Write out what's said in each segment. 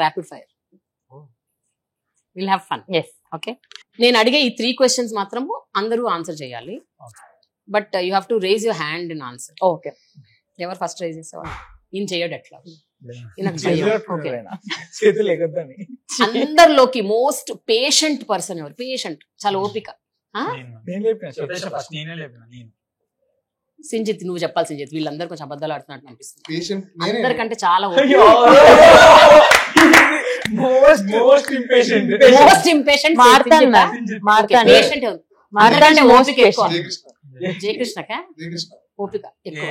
Rapid fire, will have fun. Okay, నేను అడిగే ఈ 3 questions మాత్రము అందరూ ఆన్సర్ చేయాలి. But you have to raise your hand in answer. Okay, ఎవరు ఫస్ట్ రేజ్ చేసేవాడు? ఈయన చేయడు ఎట్లా, అందరిలోకి మోస్ట్ పేషెంట్ పర్సన్ ఎవరు? పేషెంట్, చాలా ఓపిక. సింజిత్, నువ్వు చెప్పాలి సింజిత్. వీళ్ళందరూ కొంచెం అబద్ధాలు ఆడుతున్నట్టు అనిపిస్తుంది. అందరికంటే చాలా మోస్ట్ ఇంపేషెంట్ జయకృష్ణకా ఓపిక ఎక్కువ.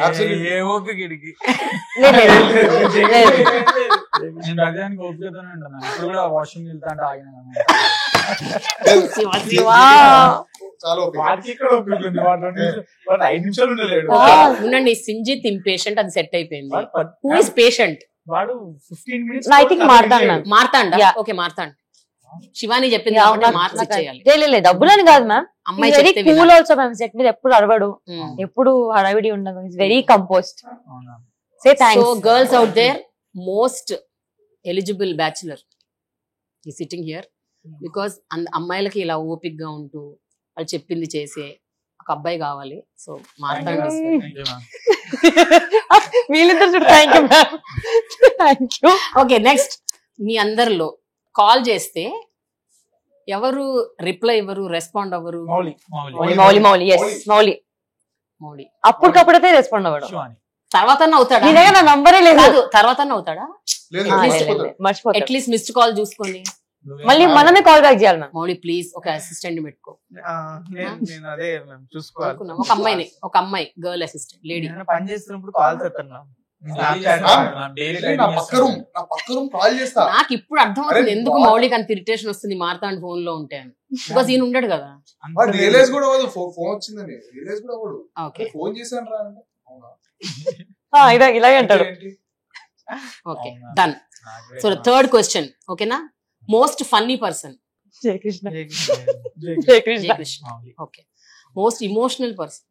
ఉండండి, సింజిత్ ఇంపేషెంట్, అది సెట్ అయిపోయింది. Who is patient? Marthanda. Okay, Marthanda. Shivani చెప్పింది డబ్బులని కాదు మ్యామ్, అమ్మాయి కూల్ ఆల్సో మ్యామ్. సెట్ మీద ఎప్పుడు అడవడు, ఎప్పుడు హడావిడి ఉండదు. Very composed. Say thanks. So girls out there, most eligible bachelor ఈ సిట్టింగ్ హియర్, బికాస్ అమ్మాయిలకి ఇలా ఓపిక్ గా ఉంటూ వాళ్ళు చెప్పింది చేసే ఒక అబ్బాయి కావాలి. సో మార్తాండ. Okay, next. మీ అందరిలో కాల్ చేస్తే ఎవరు రిప్లై ఇవ్వరు, రెస్పాండ్ అవ్వరు? మౌలి అప్పటికప్పుడైతే రెస్పాండ్ అవ్వడు. తర్వాత అవుతాడా? నా నంబరే లేదు. తర్వాత అవుతాడా? అట్లీస్ట్ మిస్డ్ కాల్ చూసుకొని మళ్ళీ మనమే కాల్ బ్యాక్ చేయాలి. మౌలి ప్లీజ్ ఒక అసిస్టెంట్ పెట్టుకో. ఒక అమ్మాయి గర్ల్ అసిస్టెంట్, లేడీ పని చేస్తున్నప్పుడు కాల్ చేస్తాను. నాకు ఇప్పుడు అర్థం అవుతుంది ఎందుకు మౌలికి అంత ఇరిటేషన్ వస్తుంది మార్తాండ్ ఫోన్ లో ఉంటే అని. బికాస్ ఈయన ఉండడు కదా. ఇలాగే అంటాడు. Okay, done. So third question, ఓకేనా? Most funny person? Jayakrishna. Okay, most emotional person?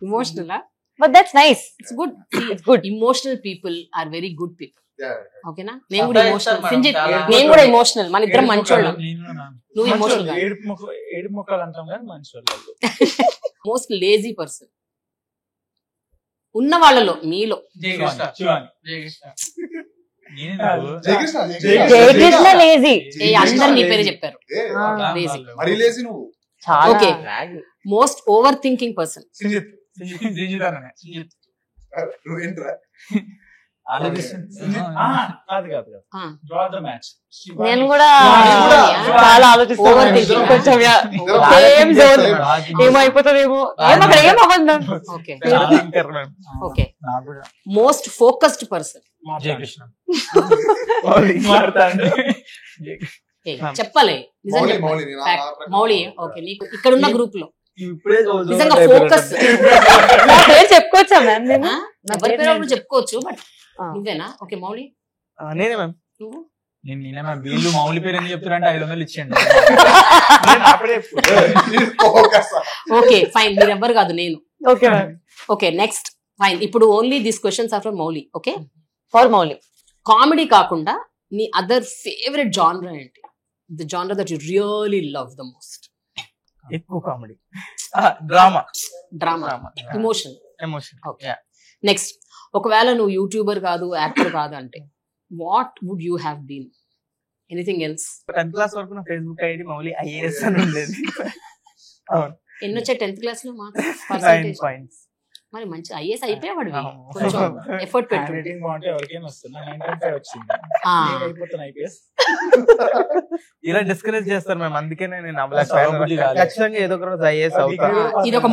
Emotional, but that's nice. It's good. It's good. Emotional people are very good people. Okay na? నేను కూడా ఎమోషనల్. సింజిత్, నేను కూడా ఎమోషనల్. మన ఇద్దరం మంచోళ్ళం. నువ్వు ఎమోషనల్ గా. ఏడు మొక్కలు అంటాం కానీ మంచోళ్ళు. మోస్ట్ లేజీ పర్సన్ ఉన్న వాళ్ళలో మీలో? జయకృష్ణ లేజీ. అందరు నీ పేరు చెప్పారు. Okay, most over thinking person? నేను కూడా చాలా ఆలోచిస్తాను. కొంచెం ఏమైపోతుందేమో, ఏమవ్వదు. Okay, most focused person? చెప్పాలి నిజంగా. మౌలి. ఓకే, నీకు ఇక్కడ ఉన్న గ్రూప్ లో నిజంగా ఫోకస్ చెప్పుకోవచ్చా మ్యామ్? ఎవరి పేరు చెప్పుకోవచ్చు, బట్ నువ్వేనా? ఓకే, మౌలి. నేనే మ్యామ్. నువ్వు? వీళ్ళు మౌలి పేరు ఎందుకు చెప్తారంటే 500 ఇచ్చేయండి. ఓకే ఫైన్, మీరు ఎవ్వరు కాదు, నేను. Okay okay, next. ఫైన్, ఇప్పుడు only these questions are for Mouli. Okay, for Mouli. Comedy కాకుండా నీ అదర్ ఫేవరెట్ జానర్ ఏంటి? The genre that you really love the most? ఎక్కువ comedy, drama, emotion. Okay, next. ఒకవేళ నువ్వు యూట్యూబర్ కాదు, యాక్టర్ కాదు అంటే what would you have been? Anything else? 10th class వరకు నా ఫేస్బుక్ ఐడి మౌలి IAS అని ఉండేది. ఎన్ని వచ్చాయి 10th క్లాస్ లో? 9 points. మరి మంచి IAS అయిపోయాడు. కొంచెం ఎఫర్ట్ పెట్టు. ఇలా డిస్కరేజ్ చేస్తారు మేము, అందుకే నేను ఖచ్చితంగా ఏదో ఒక రోజు IAS అవుతా. ఇది ఒక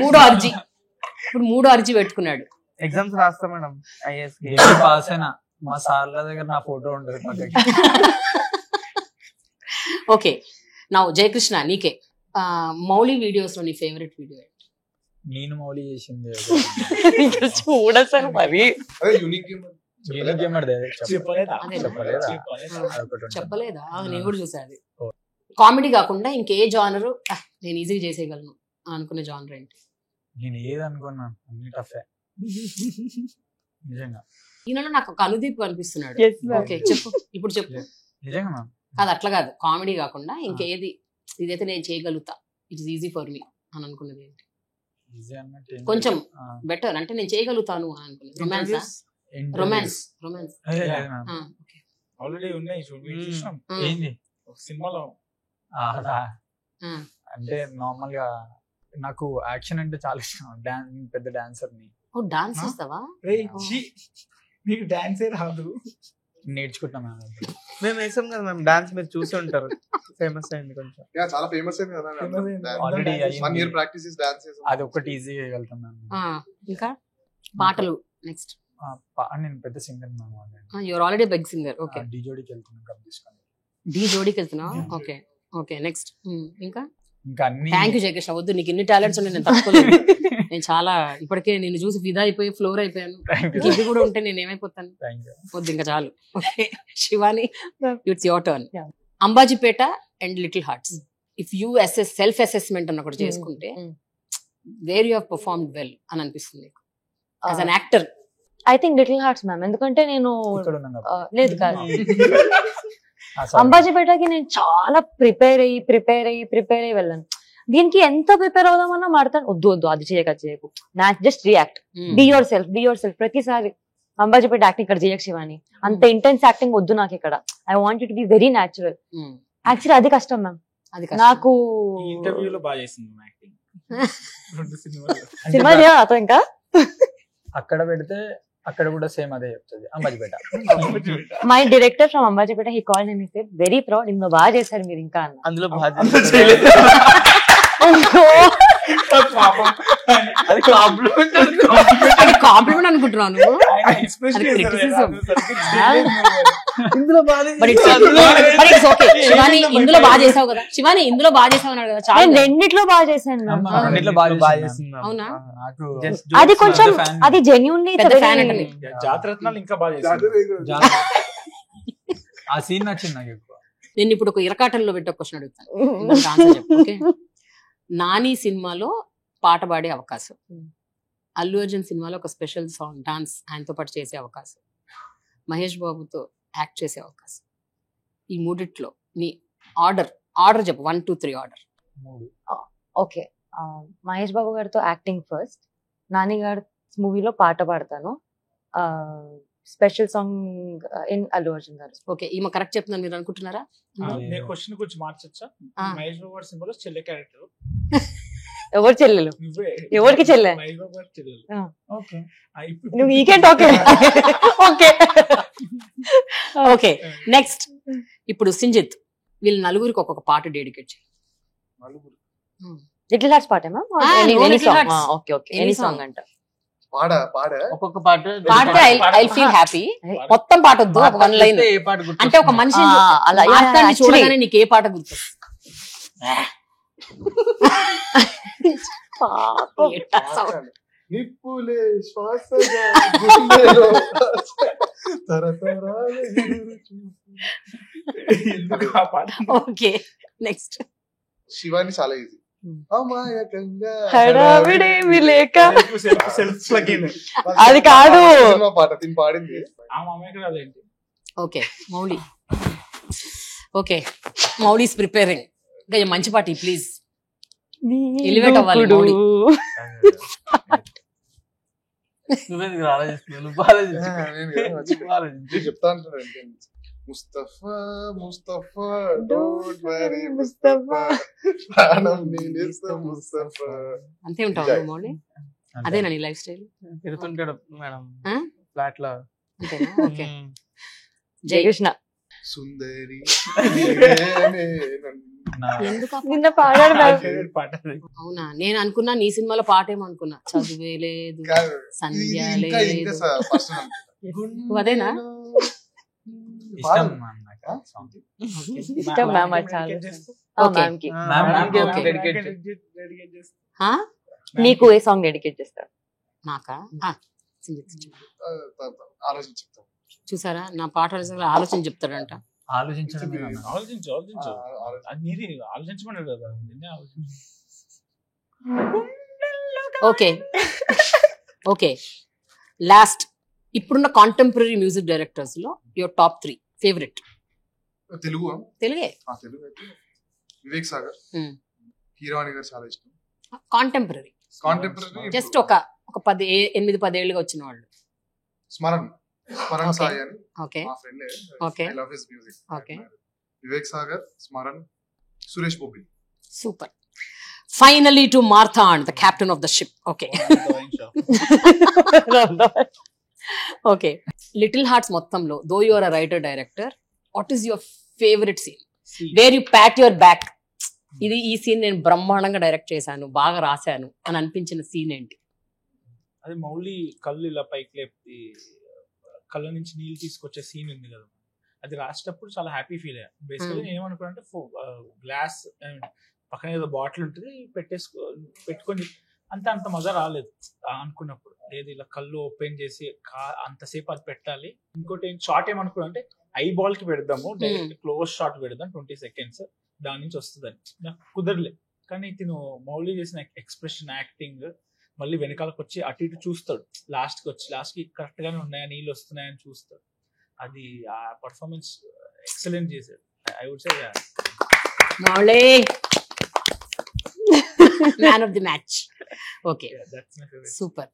మూడో అర్జీ. ఇప్పుడు మూడో అర్జీ పెట్టుకున్నాడు. ఎగ్జామ్స్ రాస్తా మేడం IAS కి. పాస్ అయినా మా సార్ల దగ్గర నా ఫోటో ఉంటుంది. ఓకే, నా జయకృష్ణ, నీకే మౌలి వీడియోస్ లో నీ ఫేవరెట్ వీడియో? నేను మౌలి చేసింది చూడసాను మరి. చెప్పలేదా? నేను కూడా చూసాను. కామెడీ కాకుండా ఇంకే జానరు నేను ఈజీగా చేసేయగలను అనుకునే జానర్ ఏంటి? నేను ఏది అనుకున్నాను అన్ని టఫే. నిజంగా ఈయనలో నాకు ఒక అనుదీప్ కనిపిస్తున్నాడు. Yes, ma'am. ఓకే చెప్పు, ఇప్పుడు చెప్పు. నిజంగా మ్యామ్. కాదు అట్లా కాదు, కామెడీ కాకుండా ఇంకేది ఇదైతే నేను చేయగలుగుతా, ఇట్స్ ఈజీ ఫర్ మీ అని అనుకున్నది ఏంటి? ఈజీ అన్నట్టు ఏం కొంచెం లేదు. బెటర్ అంటే నేను చేయగలుగుతాను అని అనుకున్నది. Romance Interviews. రొమాన్స్ రొమాన్స్ ఏ, లేదు మ్యామ్. ఆల్రెడీ ఉన్నాయి చూసాం ఏంది సినిమాలో. అదా అంటే నార్మల్ గా నాకు యాక్షన్ అంటే చాలా ఇష్టం. పెద్ద డాన్సర్ ని ఓ డాన్స్ చేస్తావా? నీకు డాన్సే రాదు. నేర్చుకుంటాం మ్యామ్. మేము వేసాం కదా మ్యామ్ డాన్స్, మీరు చూసి ఉంటారు, ఫేమస్ అయింది కొంచెం. చాలా ఫేమస్ అయింది కదా ఆల్రెడీ 1 year ప్రాక్టీస్ డాన్స్ చేసాం. అది ఒకటి ఈజీగా వెళ్తాం మ్యామ్. ఇంకా పాటలు నెక్స్ట్. నేను పెద్ద singer ma'am. You are already big singer. Okay, Dhee జోడీకి వెళ్తున్నాం కప్ తీసుకొని. డీ జోడీకి వెళ్తున్నావు. Okay okay next. ఇంకా ఇంకా అన్ని థ్యాంక్ యూ జయకృష్ణ. వద్దు, నీకు ఇన్ని టాలెంట్స్ ఉన్నాయి, నేను తట్టుకోలేదు. నేను చాలా ఇప్పటికే నేను చూసి ఫిదా అయిపోయి ఫ్లోర్ అయిపోయాను. ఇది కూడా ఉంటే నేను ఏమైపోతాను. వద్దు ఇంకా చాలు. Okay Shivani, it's your turn. Ambajipeta and little hearts. If you self assessment అన్న ఒకటి చేసుకుంటే where you have performed well అని అనిపిస్తుంది as an actor? I think little hearts ma'am. ఎందుకంటే నేను ఇక్కడ ఉన్నాం కదా. లేదు కాదు, అంబాజీపేటకి నేను చాలా ప్రిపేర్ అయ్యి వెళ్ళాను. దీనికి ఎంత ప్రిపేర్ అవుదామన్నా మాడతాను, వద్దు అది చేయకు, just react, be yourself. ప్రతిసారి అంబాజీపేట యాక్టింగ్ ఇక్కడ చేయకు శివాని, అంత ఇంటెన్స్ యాక్టింగ్ వద్దు నాకు ఇక్కడ. I want to be very natural. Actually అది కష్టం మ్యామ్ నాకు. ఇంటర్వ్యూలో బాగా చేసింది యాక్టింగ్. సినిమా చేయాలి ఇంకా. అక్కడ పెడితే అక్కడ కూడా సేమ్ అదే చెప్తుంది Ambajipeta. My director from Ambajipeta he called and he said very proud, ఇందులో బాగా చేశారు మీరు ఇంకా అన్న. అందులో బాగా అది కాంప్లిమెంట్ అనుకుంటున్నాను. ఇందులో బాగా శివాని ఇందులో బాగా చేసావు కదా, శివాని ఇందులో బాగా చేసావు అన్నాడు కదా. చాలా రెండిట్లో బాగా చేశాను మ్యామ్. రెండిట్లో బాగా చేసింది. అవునా? నాకు అది కొంచెం అది జెన్యూన్లీ ఫ్యాన్ అంటే జాతరత్నాలు ఇంకా బాగా చేసింది. ఆ సీన్ నచ్చింది నాకు ఎక్కువ. నేను ఇప్పుడు ఒక ఇరకాటంలో పెట్టి ఒక క్వశ్చన్ అడుగుతాను, ఆన్సర్ చెప్పు. ఓకే, నాని సినిమాలో పాట పాడే అవకాశం, అల్లు అర్జున్ సినిమాలో ఒక స్పెషల్ సాంగ్ డాన్స్ ఆయనతో పాటు చేసే అవకాశం, మహేష్ బాబుతో యాక్ట్ చేసే అవకాశం. ఈ మూడిట్లో నీ ఆర్డర్ చెప్పు. 1 2 3 ఆర్డర్. ఓకే, మహేష్ బాబు గారితో యాక్టింగ్ ఫస్ట్, నాని గారి మూవీలో పాట పాడతాను, special song in Allu Arjun గారు. ఓకే, ఈమె కరెక్ట్ చెప్తున్నాను మీరు అనుకుంటున్నారా? నేను క్వశ్చన్ గురించి మార్చొచ్చా? మహేష్ బాబు గారి సినిమాలో చెల్లె క్యారెక్టర్ ఎవరు చెల్లెలు? నువ్వే. ఎవరికి చెల్లె? మహేష్ బాబు గారి చెల్లెలు. ఓకే, నువ్వు ఈ can talk. Okay okay next. ఇప్పుడు సింజిత్, వీళ్ళు నలుగురికి ఒక్కొక్క పాట డెడికేట్ చేయి. లిటిల్ హార్ట్స్ పాటేమా? ఓకే ఓకే, ఎనీ సాంగ్ అంట. పాడ ఒక్కొక్క పాట పాడితే ఐ ఫీల్ హ్యాపీ. మొత్తం పాట వద్దు, ఒక 1 లైన్. ఏ పాట గుర్తు? అంటే ఒక మనిషి అలా మాట్లాడి చూడగానే నీకు ఏ పాట గుర్తు? నిప్పులే శ్వాసగా గుండెలో తరతరాల ఎదురు చూపు. Okay next. శివాని చాలా ఈజీ. అమాయకంగా హడావిడేమి లేక. Self plugin. అది కాదు, సినిమా పాట తిని పాడింది. ఆ మామయ్యకి రాదేంటి? Okay Mouli. Okay Mouli's preparing. ఇంకా మంచి పాట ప్లీజ్. ఎలివేట్ అవ్వాలి మౌలి. నువ్వెందుకు ఆలోచిస్తున్నావు? నువ్వు ఆలోచించు. చెప్తా అంటాడు ముస్తఫా ముస్తఫా డోంట్ వరీ ముస్తఫా ప్రాణం నీనేస్తా ముస్తఫా. అంతే ఉంటావు మౌలి? అదేనా నీ లైఫ్ స్టైల్? తిరుగుతుంటాడు మేడం ఆ? ఫ్లాట్ లో. అంతేనా? ఓకే జై కృష్ణ. సుందరి ఎందుకు ఆ పాట? నిన్న పాడాడు మ్యామ్. ఫేవరెట్ పాట అది. అవునా, నేను అనుకున్నా నీ సినిమాలో పాట ఏమో అనుకున్నా. చదువే లేదు, సంధ్య ఇంకా లేదు. ఫస్ట్ నువ్వు అదేనా? ఇష్టం నాకు ఆ song. ఇష్టం మ్యామ్ అది చాలా. ఓకే. మ్యామ్ కి. Okay, okay. Dedicate చేస్తా. హా? నీకు ఏ సాంగ్ డెడికేట్ చేస్తారు? నాకా? సింజిత్ ఆలోచించి చెప్తాను. చూసారా, నా పాట ఆలోచన చెప్తాడంట. ఆలోచించడం ఆలోచించు. అది నీది, ఆలోచించమన్నాడు కదా, నిన్నే ఆలోచించు. ఓకే ఓకే లాస్ట్ ఇప్పుడున్న కాంటెంపరీ మ్యూజిక్ డైరెక్టర్స్ లో యువర్ టాప్ 3 ఫేవరెట్. తెలుగు తెలుగే తెలుగు అయితే వివేక్ సాగర్, Hmm. హీరోని గారు చాలా ఇష్టం. కాంటెంపరీ కాంటెంపరీ జస్ట్ ఒక 8-10 ఏళ్ళుగా వచ్చిన వాళ్ళు. స్మరణ్ Okay. సాయి అని ఓకే మా friend. Okay. I love his music. Okay. Vivek Sagar, Smaran, Suresh Bobbili. Super. Finally to Marthand the captain of the ship. Okay okay Little Hearts మొత్తంలో though you are a writer director, what is your favourite scene where you pat your back, ఈ scene నేను బ్రహ్మాండంగా direct చేశాను, బాగా రాశాను అని అనిపించిన scene ఏంటి? అది మౌలి కళ్ళు ఇలా పైకి లేపి కళ్ళ నుంచి నీళ్ళు తీసుకొచ్చే సీన్ ఉంది కదా, అది రాసేటప్పుడు చాలా హ్యాపీ ఫీల్ అయ్యా. బేసికల్లీ నేను ఏమనుకున్నా గ్లాస్ పక్కన ఏదో బాటిల్ ఉంటుంది పెట్టుకొని అంత మజా రాలేదు అనుకున్నప్పుడు. లేదు ఇలా కళ్ళు ఓపెన్ చేసి అంతసేపు అది పెట్టాలి. ఇంకోటి షార్ట్ ఏమనుకున్నా అంటే ఐ బాల్ కి పెడదాము, డైరెక్ట్ క్లోజ్ షాట్ పెడదాం 20 seconds, దాని నుంచి వస్తుందని. నాకు కుదరలే. కానీ తిను మౌలి చేసిన ఎక్స్ప్రెషన్, యాక్టింగ్, మళ్ళీ వెనకాలకు వచ్చి అటు ఇటు చూస్తాడు, లాస్ట్ కి కరెక్ట్ గానే ఉన్నాయా, నీళ్ళు వస్తున్నాయని చూస్తాడు. అది ఆ పర్ఫార్మెన్స్ ఎక్సలెంట్ చేశాడు. I would say Mouli man of the match. Okay that's my favourite. Super.